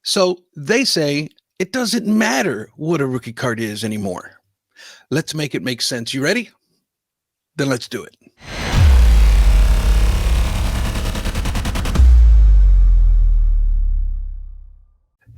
So they say it doesn't matter what a rookie card is anymore. Let's make it make sense. You ready? Then let's do it.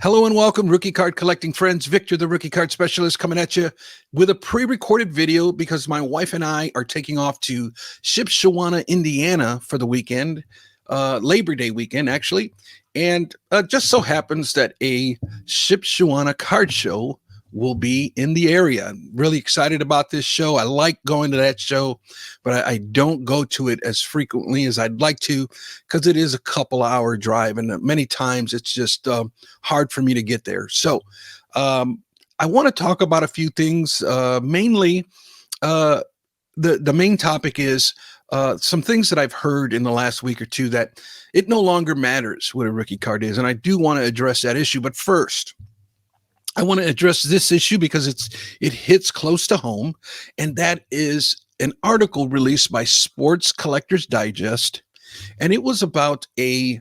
Hello and welcome, rookie card collecting friends. Victor, the rookie card specialist, coming at you with a pre-recorded video because my wife and I are taking off to Shipshewana, Indiana for the weekend, Labor Day weekend, actually. And just so happens that a Shipshewana card show will be in the area. I'm really excited about this show. I like going to that show, but I don't go to it as frequently as I'd like to because it is a couple-hour drive, and many times it's just hard for me to get there. So I want to talk about a few things. Mainly, the main topic is some things that I've heard in the last week or two that it no longer matters what a rookie card is, and I do want to address that issue. But first, I want to address this issue because it hits close to home, and that is an article released by Sports Collectors Digest, and it was about a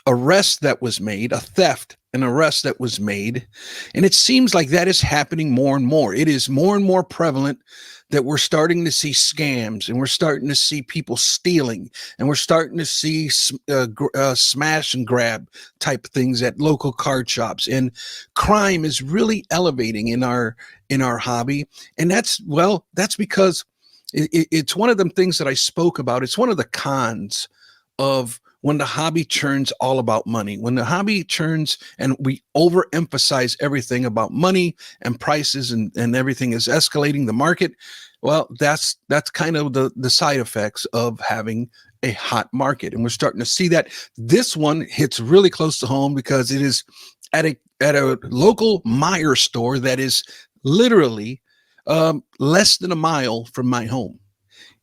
arrest that was made, an arrest that was made, and it seems like that is happening more and more. It is more and more prevalent that we're starting to see scams, and we're starting to see people stealing, and we're starting to see smash and grab type things at local card shops, and crime is really elevating in our hobby. And that's because it's one of them things that I spoke about. It's one of the cons of when the hobby turns all about money, when the hobby turns and we overemphasize everything about money and prices, and everything is escalating the market. Well, that's kind of the side effects of having a hot market. And we're starting to see that. This one hits really close to home because it is at a local Meijer store that is literally less than a mile from my home.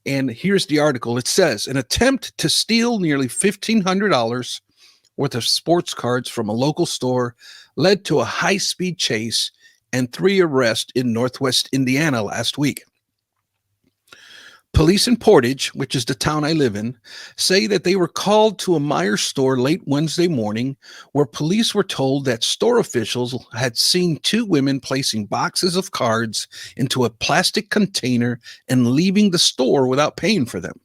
And here's the article. It says, an attempt to steal nearly $1,500 worth of sports cards from a local store led to a high-speed chase and 3 arrests in Northwest Indiana last week. Police in Portage, which is the town I live in, say that they were called to a Meijer store late Wednesday morning where police were told that store officials had seen 2 women placing boxes of cards into a plastic container and leaving the store without paying for them.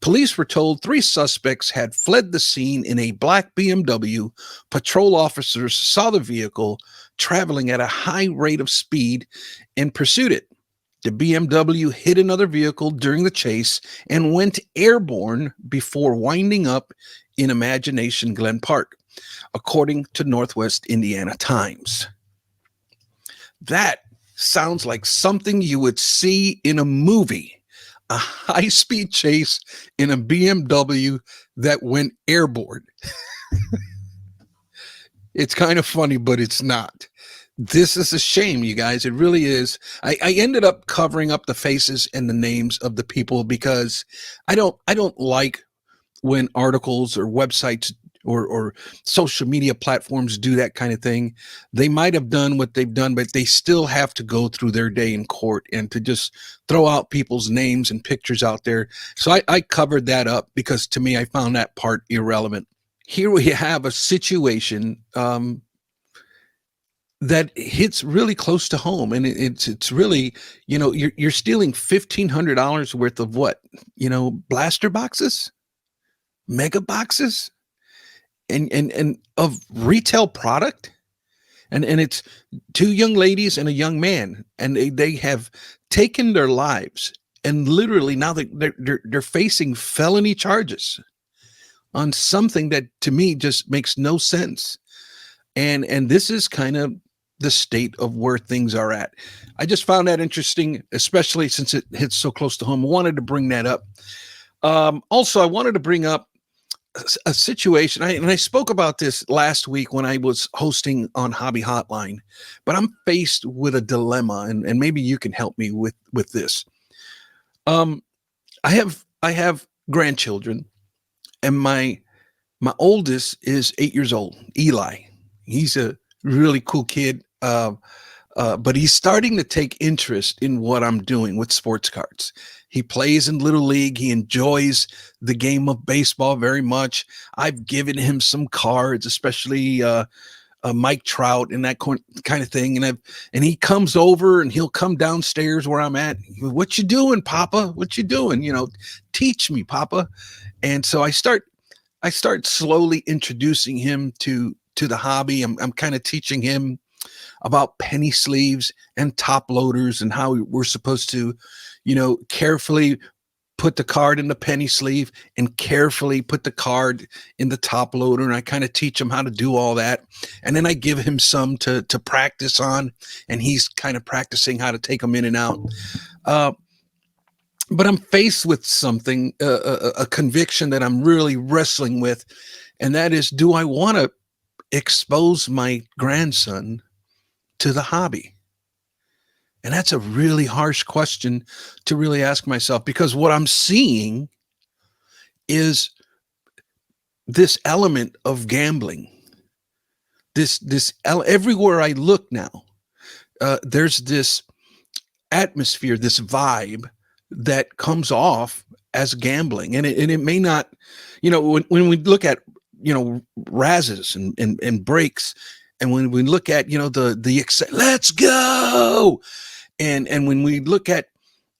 Police were told 3 suspects had fled the scene in a black BMW. Patrol officers saw the vehicle traveling at a high rate of speed and pursued it. The BMW hit another vehicle during the chase and went airborne before winding up in Imagination Glen Park, according to Northwest Indiana Times. That sounds like something you would see in a movie, a high-speed chase in a BMW that went airborne. It's kind of funny, but it's not. This is a shame, you guys. It really is. I ended up covering up the faces and the names of the people because I don't like when articles or websites or social media platforms do that kind of thing. They might have done what they've done, but they still have to go through their day in court and to just throw out people's names and pictures out there. So I covered that up because to me, I found that part irrelevant. Here we have a situation that hits really close to home, and it's really, you're stealing $1,500 worth of what, blaster boxes, mega boxes, and of retail product, and it's 2 young ladies and a young man, and they have taken their lives, and literally now they're facing felony charges on something that to me just makes no sense, and this is kind of the state of where things are at. I just found that interesting, especially since it hits so close to home. I wanted to bring that up. Also, I wanted to bring up a situation, and I spoke about this last week when I was hosting on Hobby Hotline, but I'm faced with a dilemma, and maybe you can help me with this. I have grandchildren, and my oldest is 8 years old, Eli. He's a really cool kid. but he's starting to take interest in what I'm doing with sports cards. He plays in Little League. He enjoys the game of baseball very much. I've given him some cards, especially Mike Trout and that kind of thing. And he comes over and he'll come downstairs where I'm at. What you doing, Papa? What you doing? Teach me, Papa. And so I start slowly introducing him to the hobby. I'm kind of teaching him about penny sleeves and top loaders and how we're supposed to, carefully put the card in the penny sleeve and carefully put the card in the top loader. And I kind of teach him how to do all that. And then I give him some to practice on, and he's kind of practicing how to take them in and out. But I'm faced with something, a conviction that I'm really wrestling with. And that is, do I want to expose my grandson to the hobby? And that's a really harsh question to really ask myself, because what I'm seeing is this element of gambling. Everywhere I look now, there's this atmosphere, this vibe that comes off as gambling. And it may not, when we look at, razzes and breaks, and when we look at, let's go. And when we look at,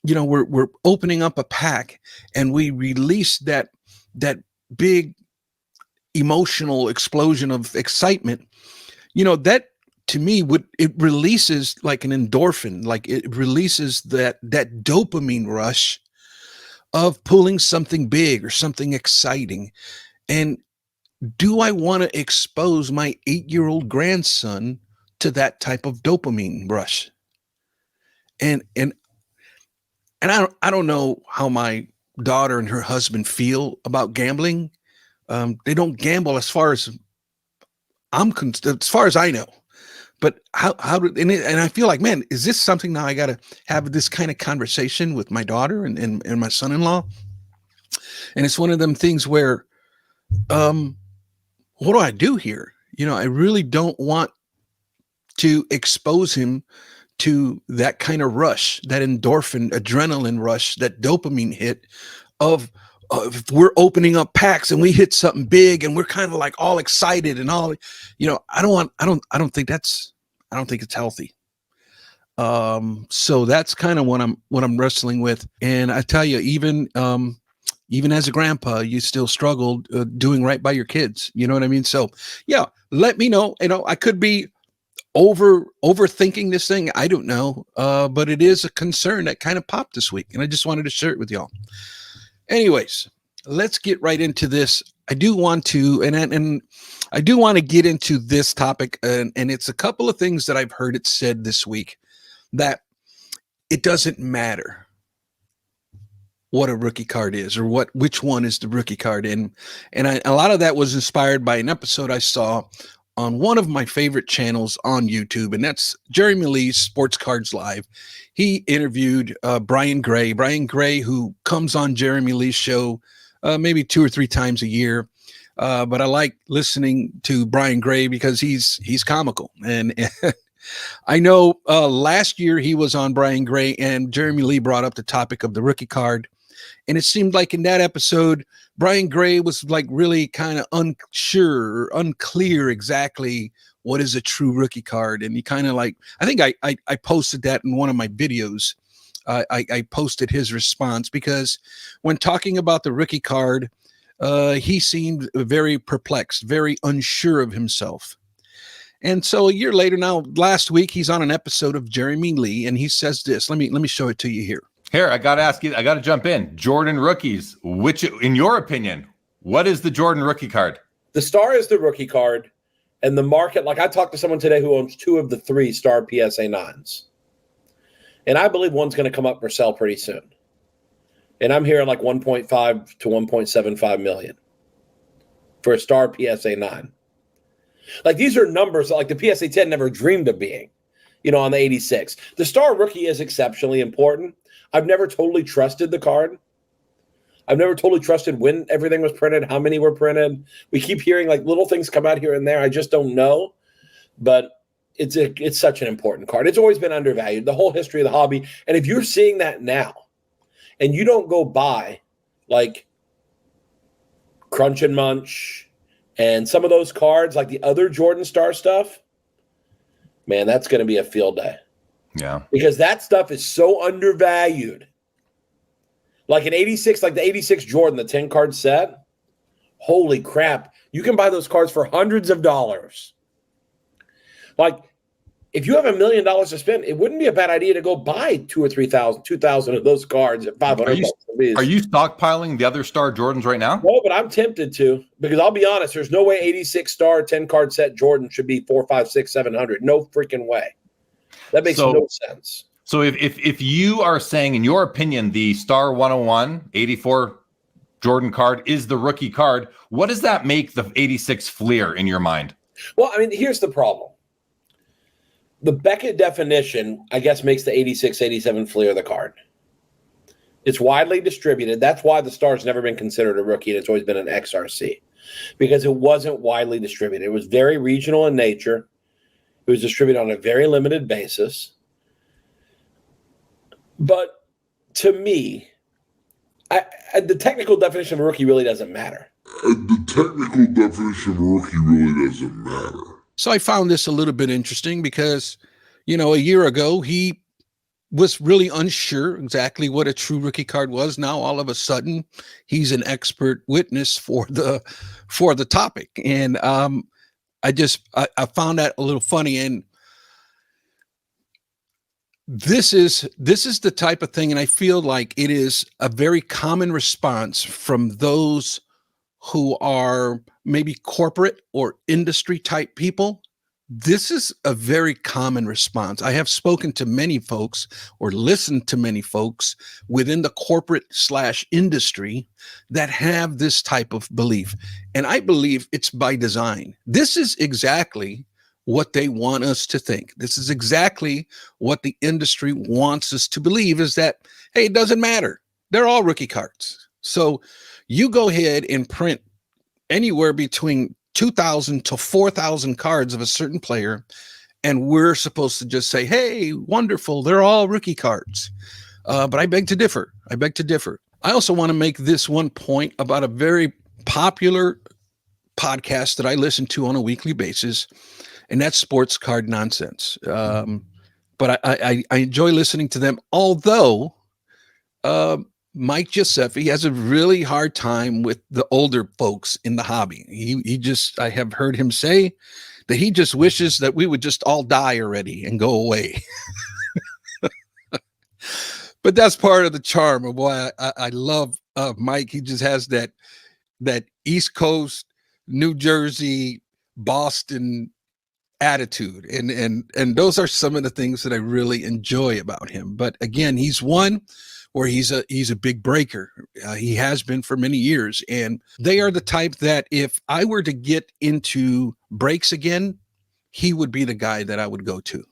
we're opening up a pack and we release that big emotional explosion of excitement, that to me it releases like an endorphin, like it releases that dopamine rush of pulling something big or something exciting. And do I want to expose my 8-year-old grandson to that type of dopamine rush? And I don't know how my daughter and her husband feel about gambling. They don't gamble as far as I know. But and I feel like, man, is this something now I got to have this kind of conversation with my daughter and my son-in-law? And it's one of them things where, what do I do here? I really don't want to expose him to that kind of rush, that endorphin, adrenaline rush, that dopamine hit of if we're opening up packs and we hit something big and we're kind of like all excited and all, I don't think it's healthy. So that's kind of what I'm wrestling with. And I tell you, even as a grandpa, you still struggled doing right by your kids. You know what I mean? So yeah, let me know. I could be overthinking this thing. I don't know. But it is a concern that kind of popped this week. And I just wanted to share it with y'all. Anyways, let's get right into this. I do want to, and I do want to get into this topic. And it's a couple of things that I've heard it said this week, that it doesn't matter what a rookie card is or which one is the rookie card. And a lot of that was inspired by an episode I saw on one of my favorite channels on YouTube, and that's Jeremy Lee's Sports Cards Live. He interviewed Brian Gray, who comes on Jeremy Lee's show maybe 2 or 3 times a year. But I like listening to Brian Gray because he's comical. And I know last year he was on Brian Gray and Jeremy Lee brought up the topic of the rookie card. And it seemed like in that episode, Brian Gray was like really kind of unclear exactly what is a true rookie card. And he kind of like, I think I posted that in one of my videos. I posted his response because when talking about the rookie card, he seemed very perplexed, very unsure of himself. And so a year later now, last week, he's on an episode of Jeremy Lee, and he says this. Let me show it to you here. Here, I got to ask you, I got to jump in. Jordan rookies, which, in your opinion, what is the Jordan rookie card? The Star is the rookie card, and the market, like I talked to someone today who owns 2 of the 3 Star PSA 9s. And I believe one's going to come up for sale pretty soon. And I'm hearing like 1.5 to 1.75 million for a Star PSA 9. Like these are numbers that like the PSA 10 never dreamed of being, on the 86. The Star rookie is exceptionally important. I've never totally trusted the card. I've never totally trusted when everything was printed, how many were printed. We keep hearing like little things come out here and there. I just don't know. But it's such an important card. It's always been undervalued, the whole history of the hobby. And if you're seeing that now and you don't go buy like Crunch and Munch and some of those cards, like the other Jordan Star stuff, man, that's going to be a field day. Yeah. Because that stuff is so undervalued. Like an 86, like the 86 Jordan, the 10 card set. Holy crap. You can buy those cards for hundreds of dollars. Like, if you have $1 million to spend, it wouldn't be a bad idea to go buy 2,000 or 3,000, 2,000 of those cards at $500. Are you stockpiling the other Star Jordans right now? No, but I'm tempted to, because I'll be honest, there's no way 86 Star 10 card set Jordan should be 400, 500, 600, 700. No freaking way. That makes no sense. So if you are saying, in your opinion, the Star 101 84 Jordan card is the rookie card, what does that make the 86 Fleer in your mind? Well, I mean, here's the problem. The Beckett definition, I guess, makes the 86, 87 Fleer the card. It's widely distributed. That's why the Star's never been considered a rookie, and it's always been an XRC, because it wasn't widely distributed. It was very regional in nature. It was distributed on a very limited basis. But to me, the technical definition of a rookie really doesn't matter. So I found this a little bit interesting because, a year ago, he was really unsure exactly what a true rookie card was. Now, all of a sudden, he's an expert witness for the topic. And I found that a little funny. And this is the type of thing, and I feel like it is a very common response from those who are maybe corporate or industry type people. This is a very common response. I have spoken to many folks or listened to many folks within the corporate / industry that have this type of belief. And I believe it's by design. This is exactly what they want us to think. This is exactly what the industry wants us to believe, is that, hey, it doesn't matter. They're all rookie cards. So you go ahead and print anywhere between 2,000 to 4,000 cards of a certain player, and we're supposed to just say, hey, wonderful, they're all rookie cards. But I beg to differ. I also want to make this one point about a very popular podcast that I listen to on a weekly basis, and that's Sports Card Nonsense. But I enjoy listening to them, although Mike Giuseppe has a really hard time with the older folks in the hobby. I have heard him say that he just wishes that we would just all die already and go away. But that's part of the charm of why I love Mike. He just has that East Coast, New Jersey, Boston attitude. And those are some of the things that I really enjoy about him. But again, he's one where he's a big breaker. He has been for many years. And they are the type that if I were to get into breaks again, he would be the guy that I would go to.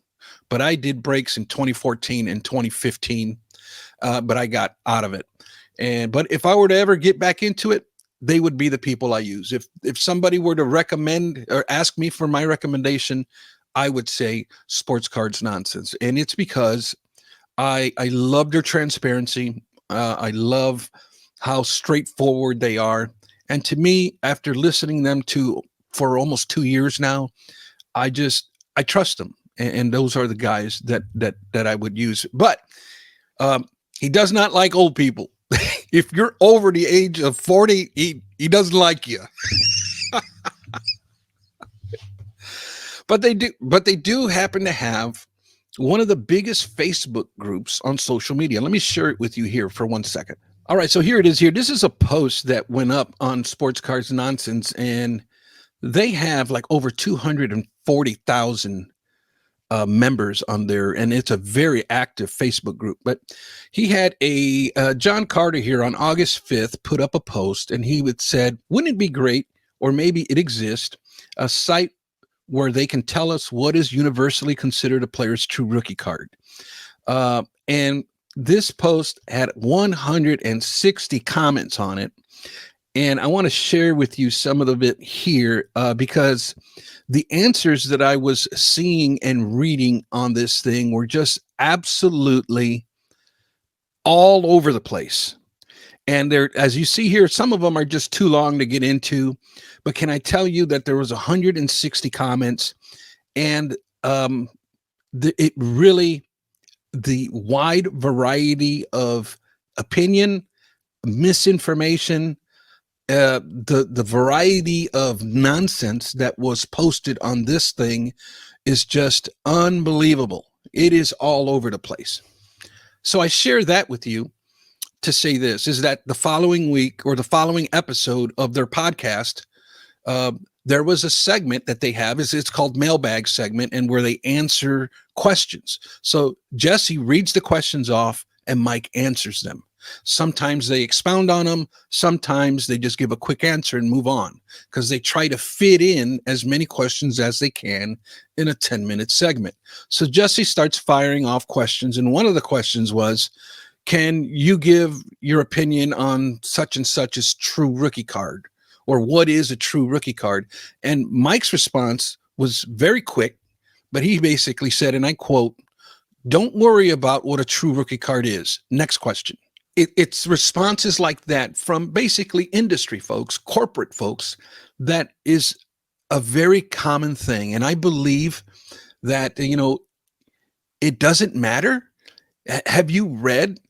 But I did breaks in 2014 and 2015, but I got out of it. But if I were to ever get back into it, they would be the people I use. If somebody were to recommend or ask me for my recommendation, I would say Sports Cards Nonsense. And it's because I love their transparency. I love how straightforward they are. And to me, after listening them for almost 2 years now, I trust them. And those are the guys that I would use. But he does not like old people. If you're over the age of 40, he doesn't like you. But they do happen to have one of the biggest Facebook groups on social media. Let me share it with you here for 1 second. All right, so here it is here. This is a post that went up on Sports Cards Nonsense, and they have like over 240,000 members on there, and it's a very active Facebook group. But he had a John Carter here on August 5th put up a post, and he would said, wouldn't it be great, or maybe it exists, a site where they can tell us what is universally considered a player's true rookie card. And this post had 160 comments on it. And I want to share with you some of it here because the answers that I was seeing and reading on this thing were just absolutely all over the place. And there, as you see here, some of them are just too long to get into. But can I tell you that there was 160 comments, and it really, the wide variety of opinion, misinformation, the variety of nonsense that was posted on this thing is just unbelievable. It is all over the place. So I share that with you to say this, is that the following week or the following episode of their podcast, there was a segment that they have, it's called mailbag segment, and where they answer questions. So Jesse reads the questions off and Mike answers them. Sometimes they expound on them. Sometimes they just give a quick answer and move on, because they try to fit in as many questions as they can in a 10-minute segment. So Jesse starts firing off questions. And one of the questions was, can you give your opinion on such and such as true rookie card? Or what is a true rookie card? And Mike's response was very quick, but he basically said, and I quote, "Don't worry about what a true rookie card is. Next question." It's responses like that from basically industry folks, corporate folks, that is a very common thing. And I believe that, it doesn't matter. Have you read?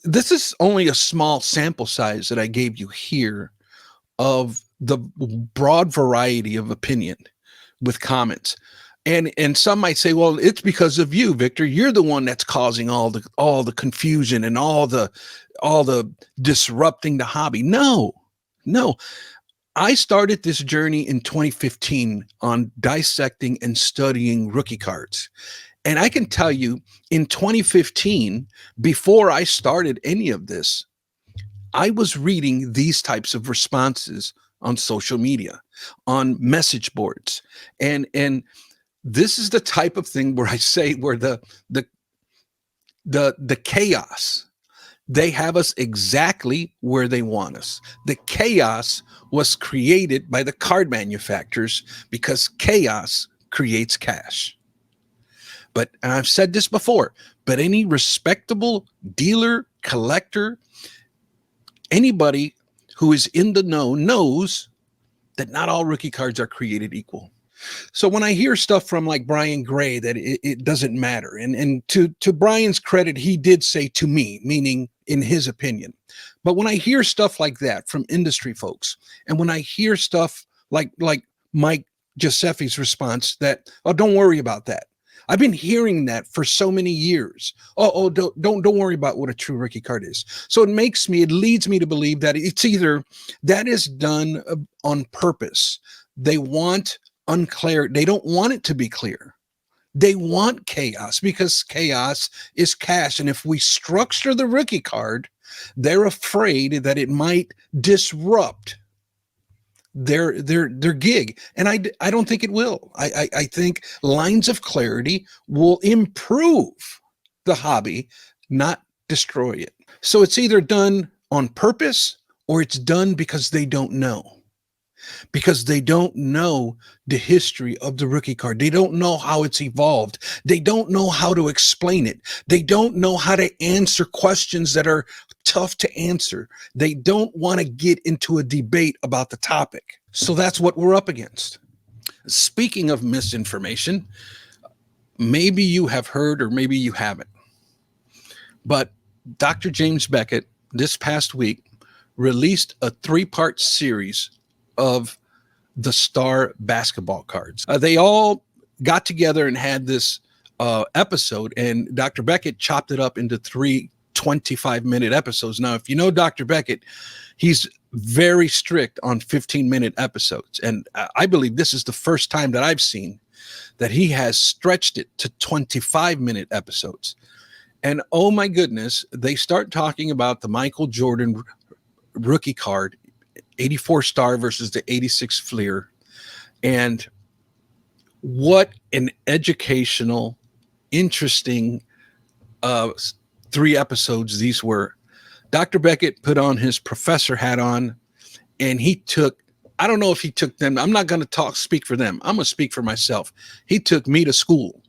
This is only a small sample size that I gave you here of the broad variety of opinion with comments. And some might say, well, it's because of you, Victor. You're the one that's causing all the confusion and all the disrupting the hobby. No. I started this journey in 2015 on dissecting and studying rookie cards. And I can tell you, in 2015, before I started any of this, I was reading these types of responses on social media, on message boards. And this is the type of thing where I say, where the chaos, they have us exactly where they want us. The chaos was created by the card manufacturers, because chaos creates cash. But, and I've said this before, but any respectable dealer, collector, anybody who is in the know knows that not all rookie cards are created equal. So when I hear stuff from like Brian Gray that it doesn't matter, and to Brian's credit, he did say to me, meaning in his opinion. But when I hear stuff like that from industry folks, and when I hear stuff like Mike Giuseppe's response that, oh, don't worry about that. I've been hearing that for so many years. Oh, don't worry about what a true rookie card is. So it leads me to believe that it's either that is done on purpose. They want unclear. They don't want it to be clear. They want chaos, because chaos is cash. And if we structure the rookie card, they're afraid that it might disrupt their gig. And I don't think it will. I think lines of clarity will improve the hobby, not destroy it. So it's either done on purpose or it's done because they don't know. Because they don't know the history of the rookie card. They don't know how it's evolved. They don't know how to explain it. They don't know how to answer questions that are tough to answer. They don't want to get into a debate about the topic. So that's what we're up against. Speaking of misinformation, maybe you have heard or maybe you haven't, but Dr. James Beckett this past week released a 3-part series of the star basketball cards. They all got together and had this episode, and Dr. Beckett chopped it up into 3 25-minute episodes. Now, if you know Dr. Beckett, he's very strict on 15-minute episodes. And I believe this is the first time that I've seen that he has stretched it to 25-minute episodes. And oh my goodness, they start talking about the Michael Jordan rookie card, 84 star versus the 86 Fleer. And what an educational, interesting 3 episodes these were. Dr. Beckett put on his professor hat on and he took, I don't know if he took them. I'm not going to speak for them. I'm going to speak for myself. He took me to school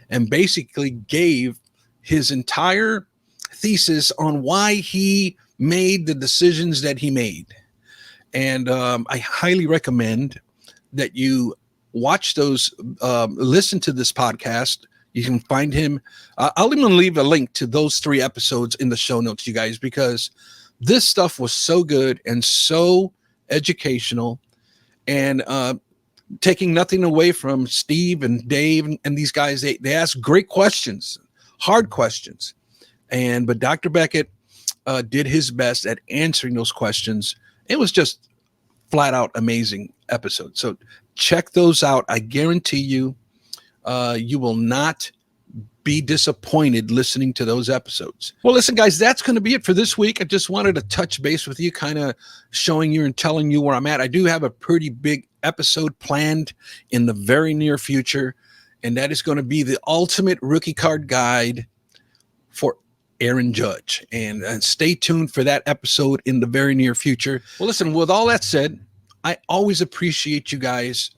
and basically gave his entire thesis on why he made the decisions that he made. And I highly recommend that you watch those, listen to this podcast. You can find him. I'll even leave a link to those 3 episodes in the show notes, you guys, because this stuff was so good and so educational, and taking nothing away from Steve and Dave and these guys. They ask great questions, hard questions. But Dr. Beckett did his best at answering those questions. It was just flat out amazing episode. So check those out. I guarantee you, you will not be disappointed listening to those episodes. Well, listen, guys, that's going to be it for this week. I just wanted to touch base with you, kind of showing you and telling you where I'm at. I do have a pretty big episode planned in the very near future, and that is going to be the ultimate rookie card guide for Aaron Judge. And stay tuned for that episode in the very near future. Well, listen, with all that said, I always appreciate you guys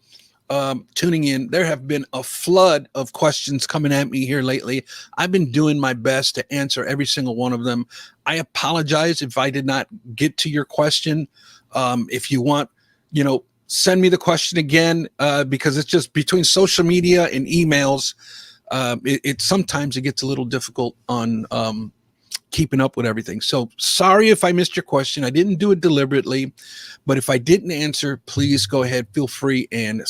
tuning in. There have been a flood of questions coming at me here lately. I've been doing my best to answer every single one of them. I apologize if I did not get to your question. If you want, send me the question again, because it's just between social media and emails. Sometimes it gets a little difficult on keeping up with everything. So sorry if I missed your question. I didn't do it deliberately, but if I didn't answer, please go ahead, feel free and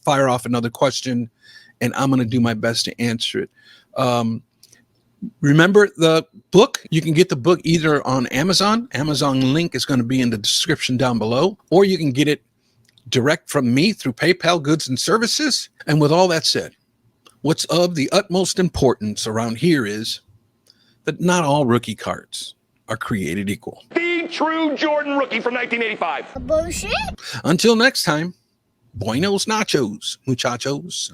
fire off another question, and I'm going to do my best to answer it. Remember the book, you can get the book either on Amazon. Amazon link is going to be in the description down below, or you can get it direct from me through PayPal Goods and Services. And with all that said, what's of the utmost importance around here is that not all rookie cards are created equal. The true Jordan rookie from 1985. Bullshit. Until next time, buenos nachos, muchachos.